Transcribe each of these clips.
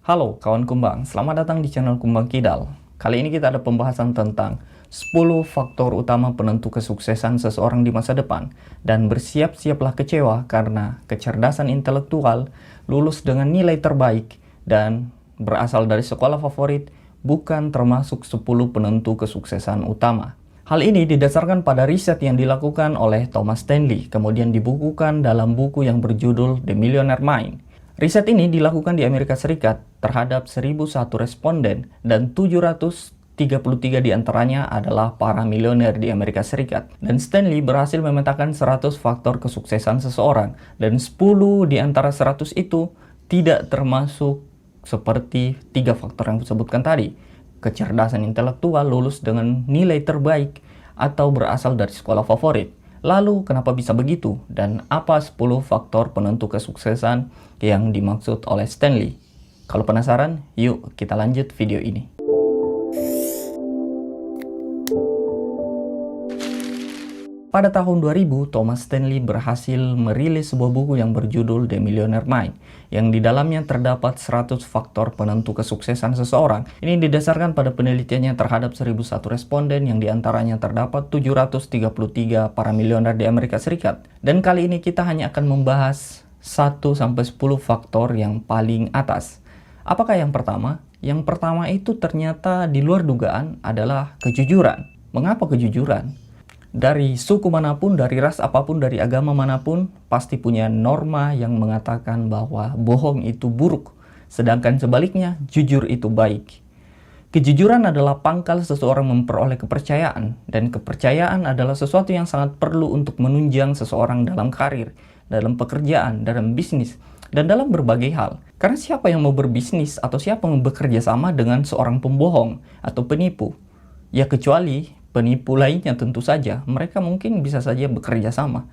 Halo kawan Kumbang, selamat datang di channel Kumbang Kidal. Kali ini kita ada pembahasan tentang 10 faktor utama penentu kesuksesan seseorang di masa depan. Dan bersiap-siaplah kecewa karena kecerdasan intelektual, lulus dengan nilai terbaik, dan berasal dari sekolah favorit bukan termasuk 10 penentu kesuksesan utama. Hal ini didasarkan pada riset yang dilakukan oleh Thomas Stanley, kemudian dibukukan dalam buku yang berjudul The Millionaire Mind. Riset ini dilakukan di Amerika Serikat terhadap 1.001 responden dan 733 diantaranya adalah para milioner di Amerika Serikat. Dan Stanley berhasil memetakan 100 faktor kesuksesan seseorang dan 10 di antara 100 itu tidak termasuk seperti 3 faktor yang disebutkan tadi. Kecerdasan intelektual, lulus dengan nilai terbaik, atau berasal dari sekolah favorit. Lalu kenapa bisa begitu? Dan apa 10 faktor penentu kesuksesan yang dimaksud oleh Stanley? Kalau penasaran, yuk kita lanjut video ini. Pada tahun 2000, Thomas Stanley berhasil merilis sebuah buku yang berjudul The Millionaire Mind, yang di dalamnya terdapat 100 faktor penentu kesuksesan seseorang. Ini didasarkan pada penelitiannya terhadap 1.001 responden yang diantaranya terdapat 733 para milioner di Amerika Serikat. Dan kali ini kita hanya akan membahas 1-10 faktor yang paling atas. Apakah yang pertama? Yang pertama itu ternyata di luar dugaan adalah kejujuran. Mengapa kejujuran? Dari suku manapun, dari ras apapun, dari agama manapun, pasti punya norma yang mengatakan bahwa bohong itu buruk, sedangkan sebaliknya, jujur itu baik. Kejujuran adalah pangkal seseorang memperoleh kepercayaan, dan kepercayaan adalah sesuatu yang sangat perlu untuk menunjang seseorang dalam karir, dalam pekerjaan, dalam bisnis, dan dalam berbagai hal. Karena siapa yang mau berbisnis atau siapa yang bekerja sama dengan seorang pembohong atau penipu? Ya kecuali penipu lainnya tentu saja, mereka mungkin bisa saja bekerja sama.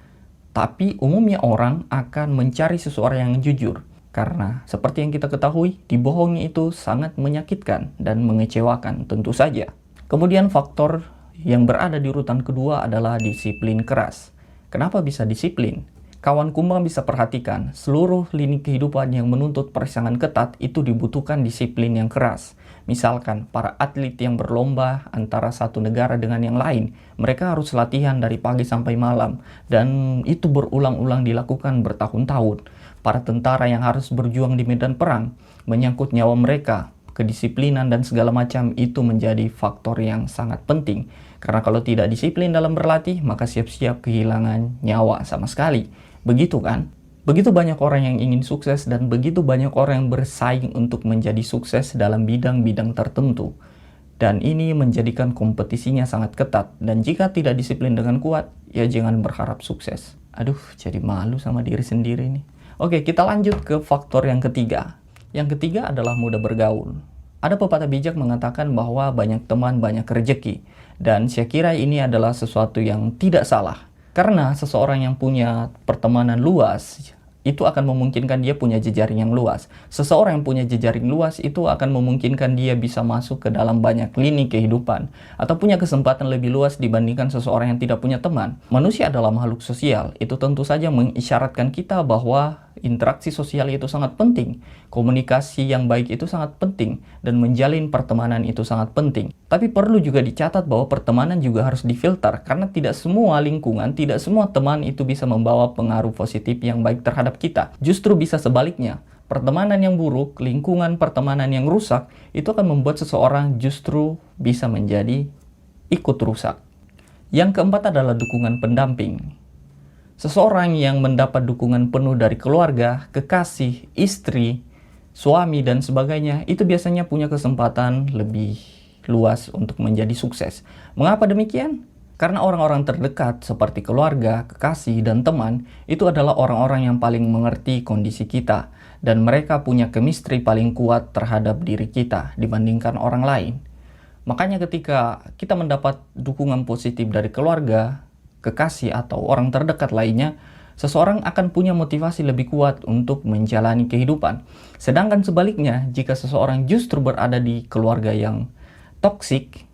Tapi umumnya orang akan mencari seseorang yang jujur. Karena seperti yang kita ketahui, dibohongi itu sangat menyakitkan dan mengecewakan tentu saja. Kemudian faktor yang berada di urutan kedua adalah disiplin keras. Kenapa bisa disiplin? Kawan Kumbang bisa perhatikan, seluruh lini kehidupan yang menuntut persaingan ketat itu dibutuhkan disiplin yang keras. Misalkan, para atlet yang berlomba antara satu negara dengan yang lain, mereka harus latihan dari pagi sampai malam, dan itu berulang-ulang dilakukan bertahun-tahun. Para tentara yang harus berjuang di medan perang, menyangkut nyawa mereka, kedisiplinan dan segala macam itu menjadi faktor yang sangat penting. Karena kalau tidak disiplin dalam berlatih, maka siap-siap kehilangan nyawa sama sekali. Begitu kan? Begitu banyak orang yang ingin sukses dan begitu banyak orang yang bersaing untuk menjadi sukses dalam bidang-bidang tertentu. Dan ini menjadikan kompetisinya sangat ketat. Dan jika tidak disiplin dengan kuat, ya jangan berharap sukses. Aduh, jadi malu sama diri sendiri nih. Oke, kita lanjut ke faktor yang ketiga. Yang ketiga adalah mudah bergaul. Ada pepatah bijak mengatakan bahwa banyak teman, banyak rezeki. Dan saya kira ini adalah sesuatu yang tidak salah. Karena seseorang yang punya pertemanan luas, itu akan memungkinkan dia punya jejaring yang luas. Seseorang yang punya jejaring luas itu akan memungkinkan dia bisa masuk ke dalam banyak lini kehidupan. Atau punya kesempatan lebih luas dibandingkan seseorang yang tidak punya teman. Manusia adalah makhluk sosial. Itu tentu saja mengisyaratkan kita bahwa interaksi sosial itu sangat penting. Komunikasi yang baik itu sangat penting. Dan menjalin pertemanan itu sangat penting. Tapi perlu juga dicatat bahwa pertemanan juga harus difilter. Karena tidak semua lingkungan, tidak semua teman itu bisa membawa pengaruh positif yang baik terhadap kita. Justru bisa sebaliknya. Pertemanan yang buruk, lingkungan pertemanan yang rusak, itu akan membuat seseorang justru bisa menjadi ikut rusak. Yang keempat adalah dukungan pendamping. Seseorang yang mendapat dukungan penuh dari keluarga, kekasih, istri, suami, dan sebagainya, itu biasanya punya kesempatan lebih luas untuk menjadi sukses. Mengapa demikian? Karena orang-orang terdekat seperti keluarga, kekasih, dan teman, itu adalah orang-orang yang paling mengerti kondisi kita. Dan mereka punya chemistry paling kuat terhadap diri kita dibandingkan orang lain. Makanya ketika kita mendapat dukungan positif dari keluarga, kekasih, atau orang terdekat lainnya, seseorang akan punya motivasi lebih kuat untuk menjalani kehidupan. Sedangkan sebaliknya, jika seseorang justru berada di keluarga yang toksik,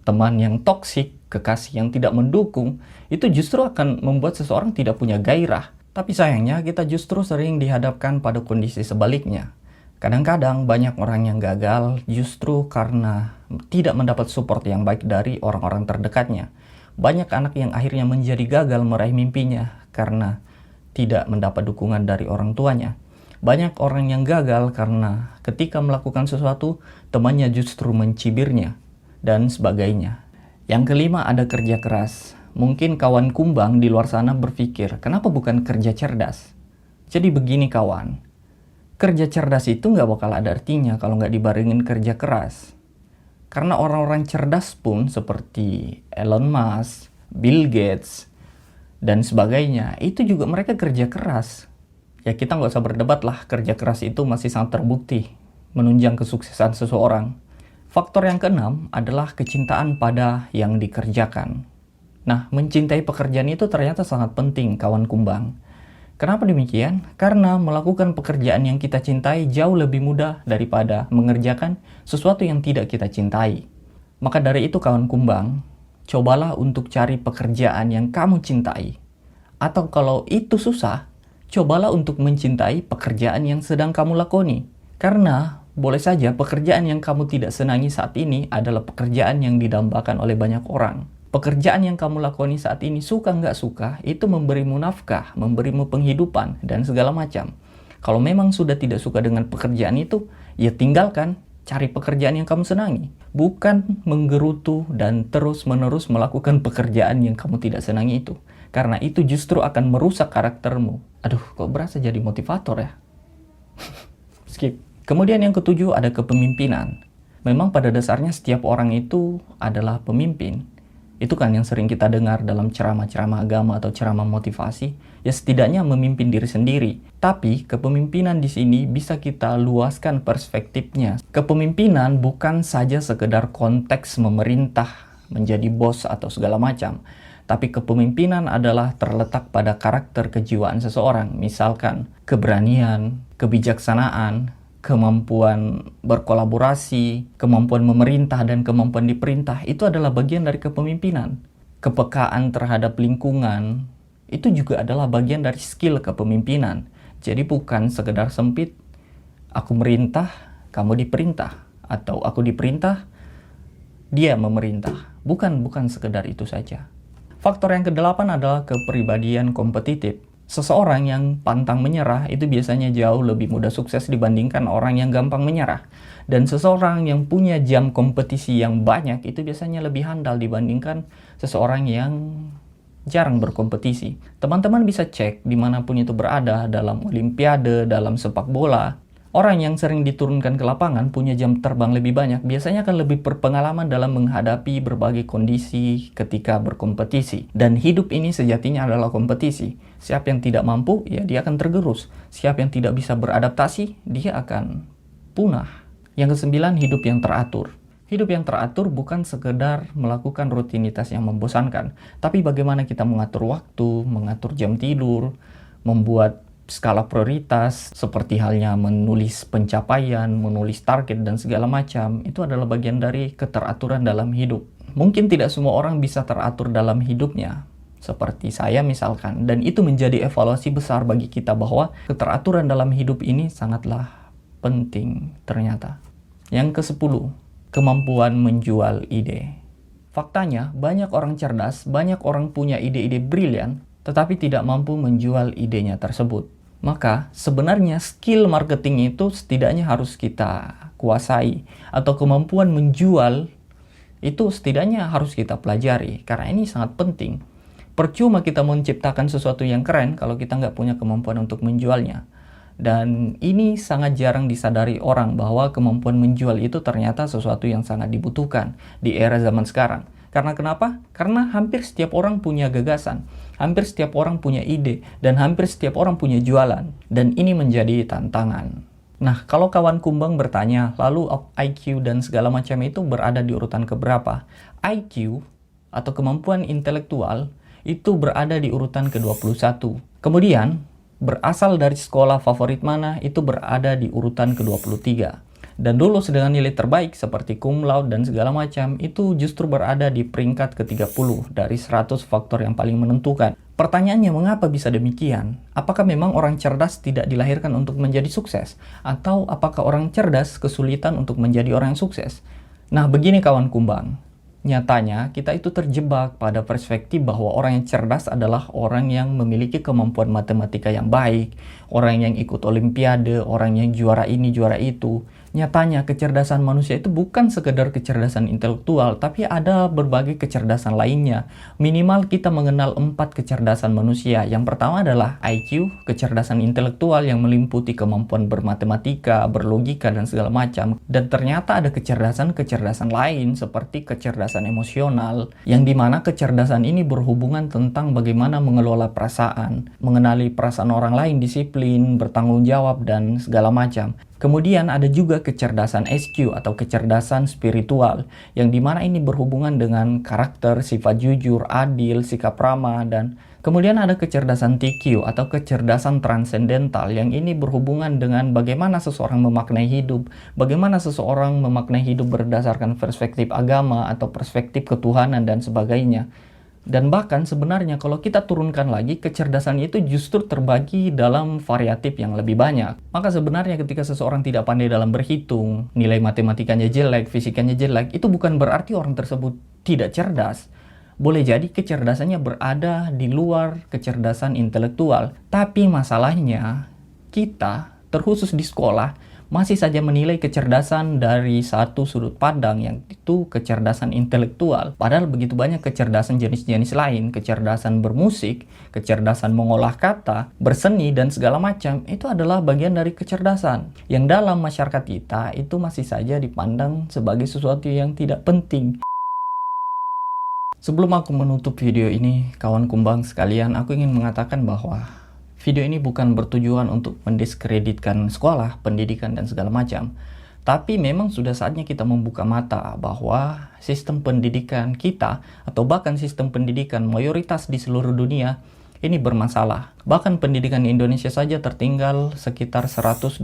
teman yang toksik, kekasih yang tidak mendukung, itu justru akan membuat seseorang tidak punya gairah. Tapi sayangnya kita justru sering dihadapkan pada kondisi sebaliknya. Kadang-kadang banyak orang yang gagal justru karena tidak mendapat support yang baik dari orang-orang terdekatnya. Banyak anak yang akhirnya menjadi gagal meraih mimpinya karena tidak mendapat dukungan dari orang tuanya. Banyak orang yang gagal karena ketika melakukan sesuatu, temannya justru mencibirnya, dan sebagainya. Yang kelima, ada kerja keras. Mungkin kawan kumbang di luar sana berpikir, kenapa bukan kerja cerdas? Jadi begini kawan, kerja cerdas itu nggak bakal ada artinya kalau nggak dibarengin kerja keras. Karena orang-orang cerdas pun seperti Elon Musk, Bill Gates, dan sebagainya, itu juga mereka kerja keras. Ya kita nggak usah berdebat lah, kerja keras itu masih sangat terbukti menunjang kesuksesan seseorang. Faktor yang keenam adalah kecintaan pada yang dikerjakan. Nah, mencintai pekerjaan itu ternyata sangat penting, kawan kumbang. Kenapa demikian? Karena melakukan pekerjaan yang kita cintai jauh lebih mudah daripada mengerjakan sesuatu yang tidak kita cintai. Maka dari itu kawan kumbang, cobalah untuk cari pekerjaan yang kamu cintai. Atau kalau itu susah, cobalah untuk mencintai pekerjaan yang sedang kamu lakoni. Karena boleh saja pekerjaan yang kamu tidak senangi saat ini adalah pekerjaan yang didambakan oleh banyak orang. Pekerjaan yang kamu lakoni saat ini, suka nggak suka, itu memberimu nafkah, memberimu penghidupan, dan segala macam. Kalau memang sudah tidak suka dengan pekerjaan itu, ya tinggalkan, cari pekerjaan yang kamu senangi. Bukan menggerutu dan terus-menerus melakukan pekerjaan yang kamu tidak senangi itu. Karena itu justru akan merusak karaktermu. Aduh, kok berasa jadi motivator ya? Skip. Kemudian yang ketujuh ada kepemimpinan. Memang pada dasarnya setiap orang itu adalah pemimpin. Itu kan yang sering kita dengar dalam ceramah-ceramah agama atau ceramah motivasi, ya setidaknya memimpin diri sendiri. Tapi kepemimpinan di sini bisa kita luaskan perspektifnya. Kepemimpinan bukan saja sekedar konteks memerintah, menjadi bos atau segala macam. Tapi kepemimpinan adalah terletak pada karakter kejiwaan seseorang. Misalkan keberanian, kebijaksanaan, kemampuan berkolaborasi, kemampuan memerintah, dan kemampuan diperintah, itu adalah bagian dari kepemimpinan. Kepekaan terhadap lingkungan, itu juga adalah bagian dari skill kepemimpinan. Jadi bukan sekedar sempit, aku merintah, kamu diperintah. Atau aku diperintah, dia memerintah. Bukan sekedar itu saja. Faktor yang kedelapan adalah kepribadian kompetitif. Seseorang yang pantang menyerah itu biasanya jauh lebih mudah sukses dibandingkan orang yang gampang menyerah. Dan seseorang yang punya jam kompetisi yang banyak itu biasanya lebih handal dibandingkan seseorang yang jarang berkompetisi. Teman-teman bisa cek dimanapun itu berada, dalam olimpiade, dalam sepak bola. Orang yang sering diturunkan ke lapangan punya jam terbang lebih banyak, biasanya akan lebih berpengalaman dalam menghadapi berbagai kondisi ketika berkompetisi. Dan hidup ini sejatinya adalah kompetisi. Siapa yang tidak mampu, ya dia akan tergerus. Siapa yang tidak bisa beradaptasi, dia akan punah. Yang kesembilan, hidup yang teratur. Hidup yang teratur bukan sekedar melakukan rutinitas yang membosankan, tapi bagaimana kita mengatur waktu, mengatur jam tidur, membuat skala prioritas, seperti halnya menulis pencapaian, menulis target, dan segala macam. Itu adalah bagian dari keteraturan dalam hidup. Mungkin tidak semua orang bisa teratur dalam hidupnya, seperti saya misalkan. Dan itu menjadi evaluasi besar bagi kita bahwa keteraturan dalam hidup ini sangatlah penting ternyata. Yang ke-10, kemampuan menjual ide. Faktanya, banyak orang cerdas, banyak orang punya ide-ide brilian, tetapi tidak mampu menjual idenya tersebut. Maka sebenarnya skill marketing itu setidaknya harus kita kuasai, atau kemampuan menjual itu setidaknya harus kita pelajari, karena ini sangat penting. Percuma kita menciptakan sesuatu yang keren kalau kita nggak punya kemampuan untuk menjualnya. Dan ini sangat jarang disadari orang bahwa kemampuan menjual itu ternyata sesuatu yang sangat dibutuhkan di era zaman sekarang. Karena kenapa? Karena hampir setiap orang punya gagasan, hampir setiap orang punya ide, dan hampir setiap orang punya jualan. Dan ini menjadi tantangan. Nah, kalau kawan kumbang bertanya, lalu IQ dan segala macam itu berada di urutan keberapa? IQ atau kemampuan intelektual itu berada di urutan ke-21. Kemudian, berasal dari sekolah favorit mana itu berada di urutan ke-23. Dan lulus dengan nilai terbaik seperti cum laude dan segala macam itu justru berada di peringkat ke-30 dari 100 faktor yang paling menentukan. Pertanyaannya, mengapa bisa demikian? Apakah memang orang cerdas tidak dilahirkan untuk menjadi sukses? Atau apakah orang cerdas kesulitan untuk menjadi orang yang sukses? Nah, begini kawan kumbang. Nyatanya, kita itu terjebak pada perspektif bahwa orang yang cerdas adalah orang yang memiliki kemampuan matematika yang baik, orang yang ikut olimpiade, orang yang juara ini, juara itu. Nyatanya, kecerdasan manusia itu bukan sekedar kecerdasan intelektual, tapi ada berbagai kecerdasan lainnya. Minimal kita mengenal 4 kecerdasan manusia. Yang pertama adalah IQ, kecerdasan intelektual yang meliputi kemampuan bermatematika, berlogika, dan segala macam. Dan ternyata ada kecerdasan-kecerdasan lain seperti kecerdasan emosional, yang dimana kecerdasan ini berhubungan tentang bagaimana mengelola perasaan, mengenali perasaan orang lain, disiplin, bertanggung jawab, dan segala macam. Kemudian ada juga kecerdasan SQ atau kecerdasan spiritual, yang dimana ini berhubungan dengan karakter, sifat jujur, adil, sikap ramah, dan kemudian ada kecerdasan TQ atau kecerdasan transendental, yang ini berhubungan dengan bagaimana seseorang memaknai hidup, bagaimana seseorang memaknai hidup berdasarkan perspektif agama atau perspektif ketuhanan dan sebagainya. Dan bahkan sebenarnya kalau kita turunkan lagi, kecerdasan itu justru terbagi dalam variatif yang lebih banyak. Maka sebenarnya ketika seseorang tidak pandai dalam berhitung, nilai matematikanya jelek, fisikanya jelek, itu bukan berarti orang tersebut tidak cerdas. Boleh jadi kecerdasannya berada di luar kecerdasan intelektual. Tapi masalahnya, kita, terkhusus di sekolah, masih saja menilai kecerdasan dari satu sudut pandang, yang itu kecerdasan intelektual. Padahal begitu banyak kecerdasan jenis-jenis lain, kecerdasan bermusik, kecerdasan mengolah kata, berseni, dan segala macam, itu adalah bagian dari kecerdasan. Yang dalam masyarakat kita, itu masih saja dipandang sebagai sesuatu yang tidak penting. Sebelum aku menutup video ini, kawan kumbang sekalian, aku ingin mengatakan bahwa video ini bukan bertujuan untuk mendiskreditkan sekolah, pendidikan, dan segala macam. Tapi memang sudah saatnya kita membuka mata bahwa sistem pendidikan kita, atau bahkan sistem pendidikan mayoritas di seluruh dunia, ini bermasalah. Bahkan pendidikan di Indonesia saja tertinggal sekitar 128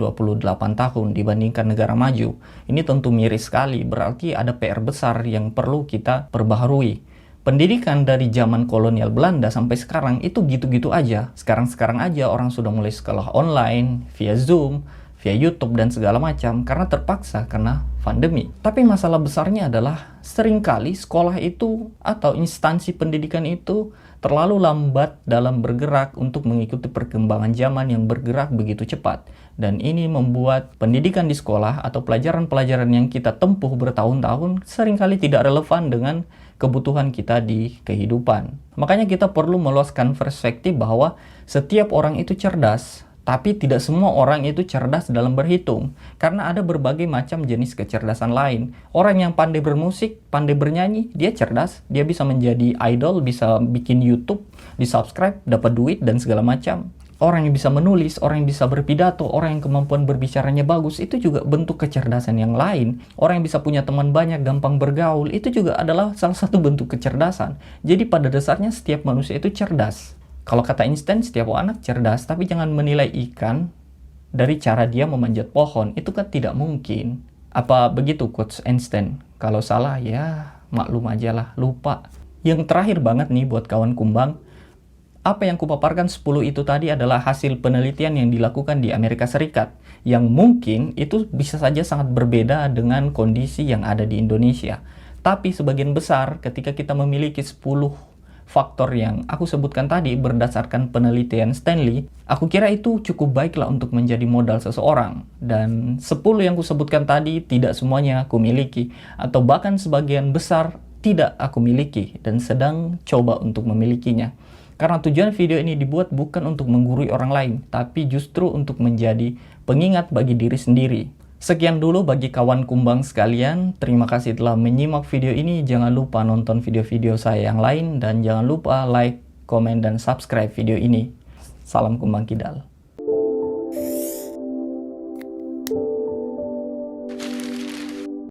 tahun dibandingkan negara maju. Ini tentu miris sekali, berarti ada PR besar yang perlu kita perbaharui. Pendidikan dari zaman kolonial Belanda sampai sekarang itu gitu-gitu aja. Sekarang-sekarang aja orang sudah mulai sekolah online, via Zoom, via YouTube, dan segala macam karena terpaksa karena pandemi. Tapi masalah besarnya adalah seringkali sekolah itu atau instansi pendidikan itu terlalu lambat dalam bergerak untuk mengikuti perkembangan zaman yang bergerak begitu cepat. Dan ini membuat pendidikan di sekolah atau pelajaran-pelajaran yang kita tempuh bertahun-tahun seringkali tidak relevan dengan kebutuhan kita di kehidupan. Makanya kita perlu meluaskan perspektif bahwa setiap orang itu cerdas, tapi tidak semua orang itu cerdas dalam berhitung. Karena ada berbagai macam jenis kecerdasan lain. Orang yang pandai bermusik, pandai bernyanyi, dia cerdas. Dia bisa menjadi idol, bisa bikin YouTube, di-subscribe, dapat duit, dan segala macam. Orang yang bisa menulis, orang yang bisa berpidato, orang yang kemampuan berbicaranya bagus, itu juga bentuk kecerdasan yang lain. Orang yang bisa punya teman banyak, gampang bergaul, itu juga adalah salah satu bentuk kecerdasan. Jadi pada dasarnya setiap manusia itu cerdas. Kalau kata Einstein, setiap anak cerdas, tapi jangan menilai ikan dari cara dia memanjat pohon. Itu kan tidak mungkin. Apa begitu quotes Einstein? Kalau salah ya maklum aja lah, lupa. Yang terakhir banget nih buat kawan kumbang, apa yang kupaparkan 10 itu tadi adalah hasil penelitian yang dilakukan di Amerika Serikat, yang mungkin itu bisa saja sangat berbeda dengan kondisi yang ada di Indonesia. Tapi sebagian besar ketika kita memiliki 10 faktor yang aku sebutkan tadi berdasarkan penelitian Stanley, aku kira itu cukup baiklah untuk menjadi modal seseorang. Dan 10 yang aku sebutkan tadi tidak semuanya aku miliki, atau bahkan sebagian besar tidak aku miliki dan sedang coba untuk memilikinya. Karena tujuan video ini dibuat bukan untuk menggurui orang lain, tapi justru untuk menjadi pengingat bagi diri sendiri. Sekian dulu bagi kawan kumbang sekalian. Terima kasih telah menyimak video ini. Jangan lupa nonton video-video saya yang lain, dan jangan lupa like, komen, dan subscribe video ini. Salam kumbang kidal.